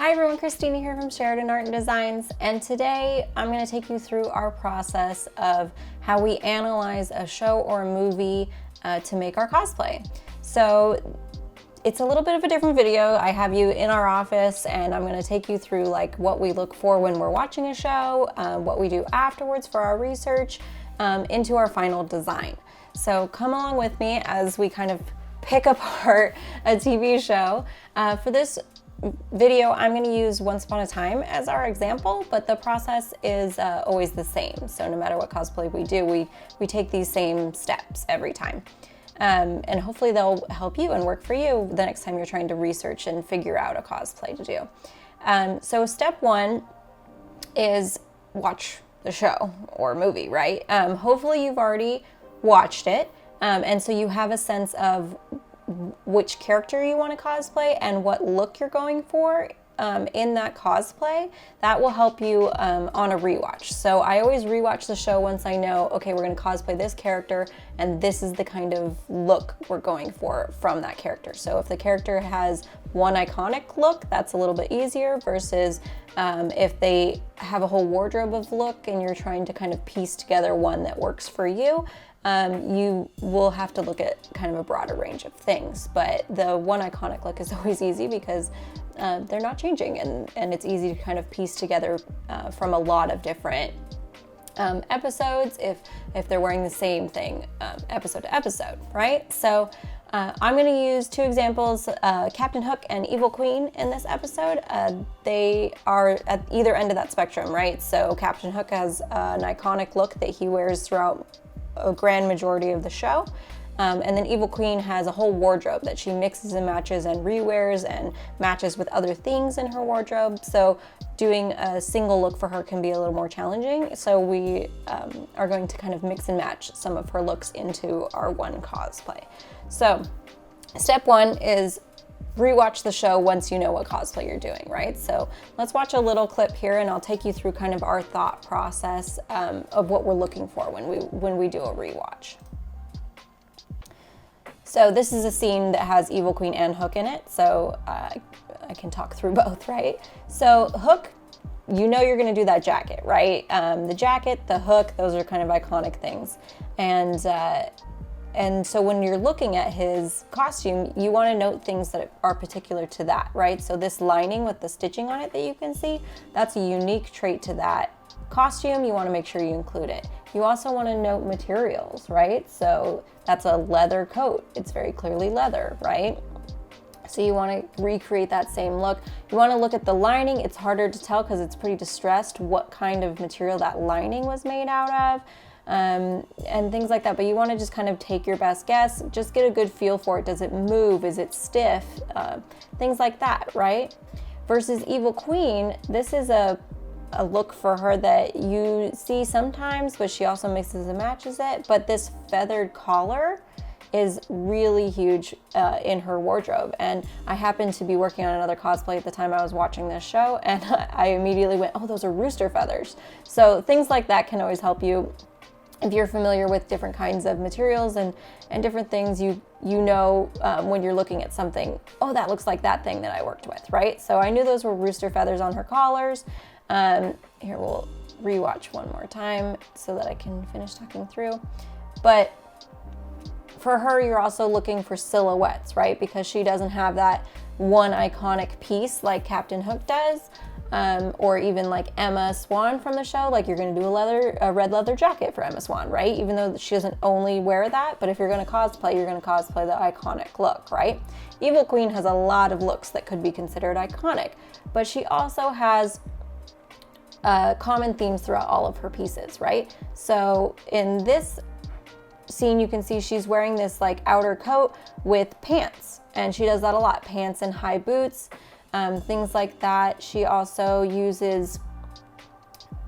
Hi everyone, Christina here from Sheridan Art and Designs, and today I'm going to take you through our process of how we analyze a show or a movie to make our cosplay. So it's a little bit of a different video. I have you in our office and I'm going to take you through like what we look for when we're watching a show, what we do afterwards for our research, into our final design. So come along with me as we kind of pick apart a TV show. For this video, I'm going to use Once Upon a Time as our example, but the process is always the same. So no matter what cosplay we do, we take these same steps every time. And hopefully they'll help you and work for you the next time you're trying to research and figure out a cosplay to do. So step one is watch the show or movie, right? Hopefully you've already watched it, and so you have a sense of which character you want to cosplay and what look you're going for in that cosplay. That will help you on a rewatch. So I always rewatch the show once I know, okay, we're going to cosplay this character and this is the kind of look we're going for from that character. So if the character has one iconic look, that's a little bit easier versus if they have a whole wardrobe of look and you're trying to kind of piece together one that works for you. You will have to look at kind of a broader range of things, but the one iconic look is always easy because they're not changing, and it's easy to kind of piece together from a lot of different episodes if they're wearing the same thing episode to episode, right? So I'm going to use two examples, Captain Hook and Evil Queen in this episode. They are at either end of that spectrum, right? So Captain Hook has an iconic look that he wears throughout a grand majority of the show. And then Evil Queen has a whole wardrobe that she mixes and matches and rewears and matches with other things in her wardrobe. So doing a single look for her can be a little more challenging. So we are going to kind of mix and match some of her looks into our one cosplay. So step one is rewatch the show once you know what cosplay you're doing, right? So let's watch a little clip here and I'll take you through kind of our thought process of what we're looking for when we do a rewatch. So this is a scene that has Evil Queen and Hook in it, so I can talk through both, right? So Hook, you know you're gonna do that jacket, right? The jacket, the hook, those are kind of iconic things. And so when you're looking at his costume, you want to note things that are particular to that, right? So this lining with the stitching on it that you can see, that's a unique trait to that costume. You want to make sure you include it. You also want to note materials, right? So that's a leather coat. It's very clearly leather, right? So you want to recreate that same look. You want to look at the lining. It's harder to tell because it's pretty distressed what kind of material that lining was made out of. And things like that, but you want to just kind of take your best guess, just get a good feel for it. Does it move? Is it stiff? Things like that, right? Versus Evil Queen, this is a look for her that you see sometimes, but she also mixes and matches it. But this feathered collar is really huge in her wardrobe. And I happened to be working on another cosplay at the time I was watching this show, and I immediately went, oh, those are rooster feathers. So things like that can always help you. If you're familiar with different kinds of materials and different things, you know when you're looking at something, oh, that looks like that thing that I worked with, right? So I knew those were rooster feathers on her collars. Here, we'll rewatch one more time so that I can finish talking through. But for her, you're also looking for silhouettes, right? Because she doesn't have that one iconic piece like Captain Hook does. Or even like Emma Swan from the show, like you're going to do a red leather jacket for Emma Swan, right? Even though she doesn't only wear that, but if you're going to cosplay, you're going to cosplay the iconic look, right? Evil Queen has a lot of looks that could be considered iconic, but she also has common themes throughout all of her pieces, right? So in this scene, you can see she's wearing this like outer coat with pants, and she does that a lot, pants and high boots. Things like that. She also uses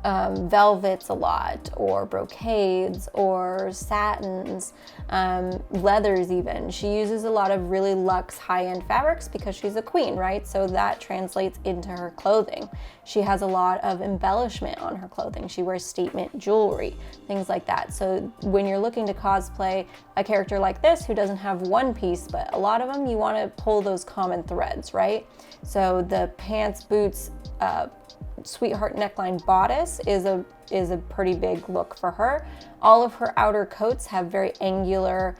velvets a lot, or brocades, or satins, leathers even. She uses a lot of really luxe high-end fabrics because she's a queen, right? So that translates into her clothing. She has a lot of embellishment on her clothing. She wears statement jewelry, things like that. So when you're looking to cosplay a character like this who doesn't have one piece, but a lot of them, you want to pull those common threads, right? So the pants, boots, sweetheart neckline bodice is a pretty big look for her. All of her outer coats have very angular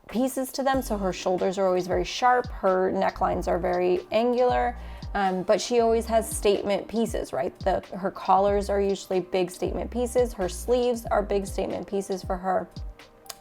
pieces to them, so her shoulders are always very sharp, her necklines are very angular, but she always has statement pieces, right? Her collars are usually big statement pieces, her sleeves are big statement pieces for her,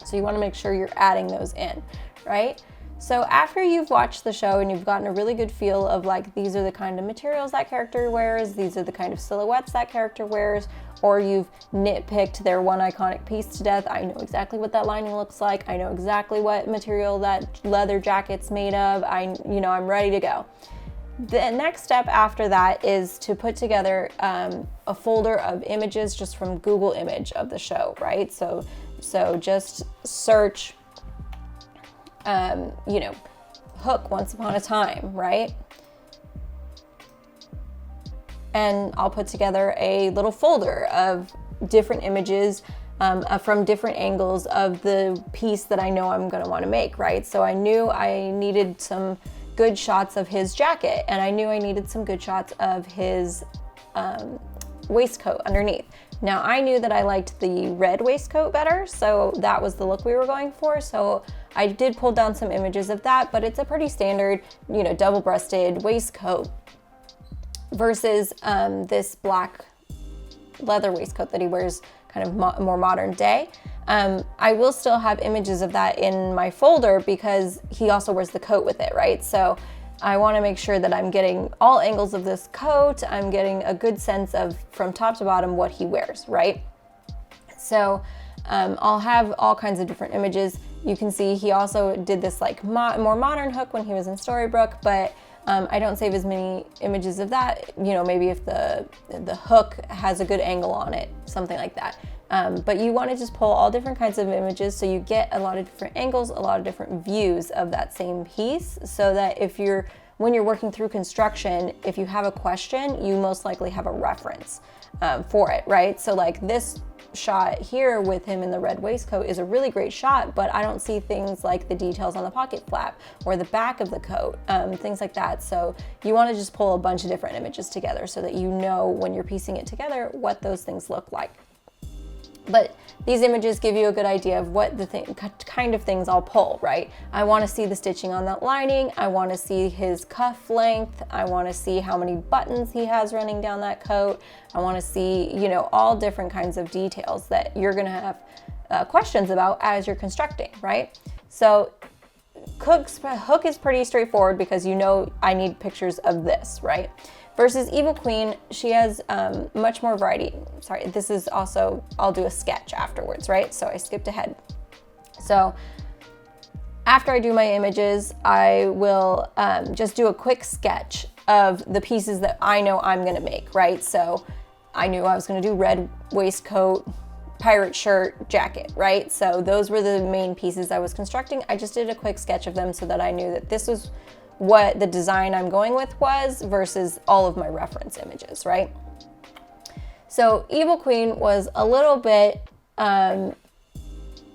so you want to make sure you're adding those in, right? So after you've watched the show and you've gotten a really good feel of like, these are the kind of materials that character wears, these are the kind of silhouettes that character wears, or you've nitpicked their one iconic piece to death, I know exactly what that lining looks like, I know exactly what material that leather jacket's made of, I'm ready to go. The next step after that is to put together a folder of images just from Google Image of the show, right? So just search Hook Once Upon a Time, right? And I'll put together a little folder of different images from different angles of the piece that I know I'm going to want to make, right? So I knew I needed some good shots of his jacket, and I knew I needed some good shots of his waistcoat underneath. Now I knew that I liked the red waistcoat better, so that was the look we were going for. So I did pull down some images of that, but it's a pretty standard, double-breasted waistcoat versus this black leather waistcoat that he wears kind of more modern day. I will still have images of that in my folder because he also wears the coat with it, right? So I want to make sure that I'm getting all angles of this coat. I'm getting a good sense of, from top to bottom, what he wears, right? So I'll have all kinds of different images. You can see he also did this like more modern hook when he was in Storybrooke, but I don't save as many images of that. Maybe if the hook has a good angle on it, something like that. But you want to just pull all different kinds of images so you get a lot of different angles, a lot of different views of that same piece, so that when you're working through construction, if you have a question, you most likely have a reference for it, right? So like this shot here with him in the red waistcoat is a really great shot, but I don't see things like the details on the pocket flap or the back of the coat, things like that. So you want to just pull a bunch of different images together so that you know when you're piecing it together what those things look like. But these images give you a good idea of what kind of things I'll pull, right? I want to see the stitching on that lining. I want to see his cuff length. I want to see how many buttons he has running down that coat. I want to see, all different kinds of details that you're going to have questions about as you're constructing, right? So Hook is pretty straightforward because I need pictures of this, right? Versus Evil Queen, she has much more variety. Sorry, this is also, I'll do a sketch afterwards, right? So I skipped ahead. So after I do my images, I will just do a quick sketch of the pieces that I know I'm gonna make, right? So I knew I was gonna do red waistcoat, pirate shirt, jacket, right? So those were the main pieces I was constructing. I just did a quick sketch of them so that I knew that this was what the design I'm going with was versus all of my reference images, right? So Evil Queen was a little bit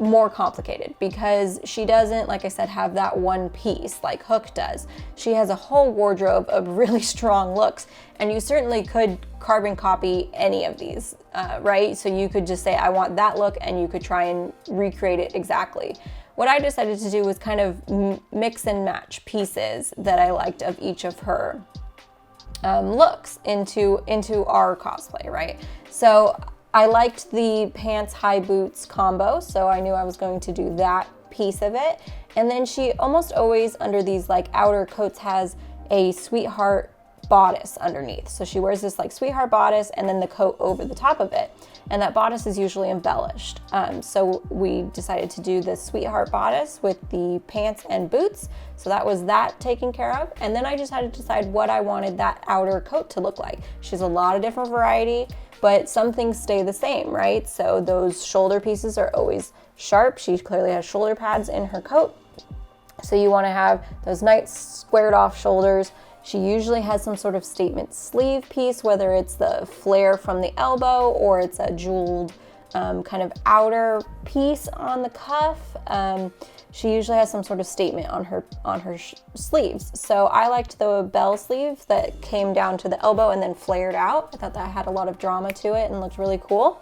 more complicated because she doesn't, like I said, have that one piece like Hook does. She has a whole wardrobe of really strong looks, and you certainly could carbon copy any of these, right? So you could just say, I want that look, and you could try and recreate it exactly. What I decided to do was kind of mix and match pieces that I liked of each of her looks into our cosplay, right? So I liked the pants, high boots combo, so I knew I was going to do that piece of it. And then she almost always, under these like outer coats, has a sweetheart bodice underneath. So she wears this like sweetheart bodice and then the coat over the top of it. And that bodice is usually embellished. So we decided to do the sweetheart bodice with the pants and boots. So that was that taken care of. And then I just had to decide what I wanted that outer coat to look like. She has a lot of different variety, but some things stay the same, right? So those shoulder pieces are always sharp. She clearly has shoulder pads in her coat. So you want to have those nice squared off shoulders. She usually has some sort of statement sleeve piece, whether it's the flare from the elbow or it's a jeweled kind of outer piece on the cuff. She usually has some sort of statement on her sleeves. So I liked the bell sleeve that came down to the elbow and then flared out. I thought that had a lot of drama to it and looked really cool.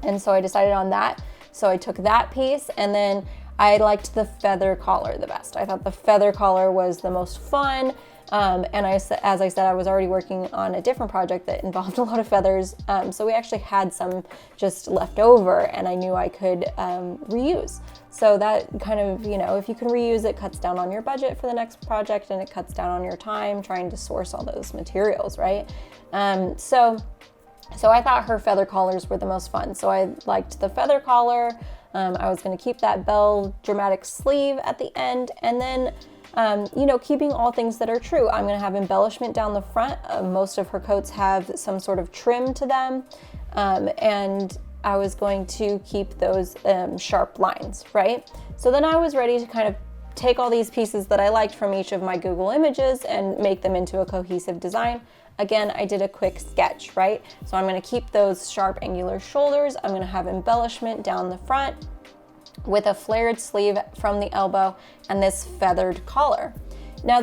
And so I decided on that. So I took that piece, and then I liked the feather collar the best. I thought the feather collar was the most fun. And as I said, I was already working on a different project that involved a lot of feathers. So we actually had some just left over, and I knew I could reuse. So that kind of, you know, if you can reuse it, cuts down on your budget for the next project, and it cuts down on your time trying to source all those materials, right? So I thought her feather collars were the most fun. So I liked the feather collar. I was going to keep that bell dramatic sleeve at the end, and then you know, keeping all things that are true. I'm going to have embellishment down the front. Most of her coats have some sort of trim to them, and I was going to keep those sharp lines, right? So then I was ready to kind of take all these pieces that I liked from each of my Google images and make them into a cohesive design. Again, I did a quick sketch, right? So I'm going to keep those sharp angular shoulders. I'm going to have embellishment down the front with a flared sleeve from the elbow and this feathered collar. Now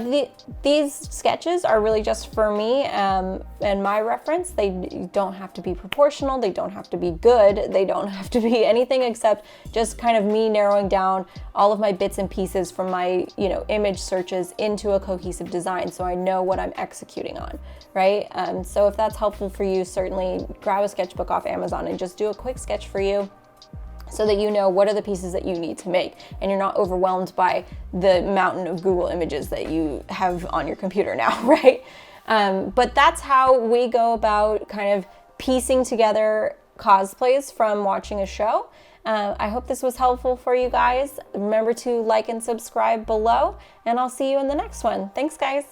these sketches are really just for me and my reference. They don't have to be proportional, they don't have to be good, they don't have to be anything except just kind of me narrowing down all of my bits and pieces from my, you know, image searches into a cohesive design so I know what I'm executing on, right? So if that's helpful for you, certainly grab a sketchbook off Amazon and just do a quick sketch for you, so that you know what are the pieces that you need to make and you're not overwhelmed by the mountain of Google images that you have on your computer now, right? But that's how we go about kind of piecing together cosplays from watching a show. I hope this was helpful for you guys. Remember to like and subscribe below, and I'll see you in the next one. Thanks, guys.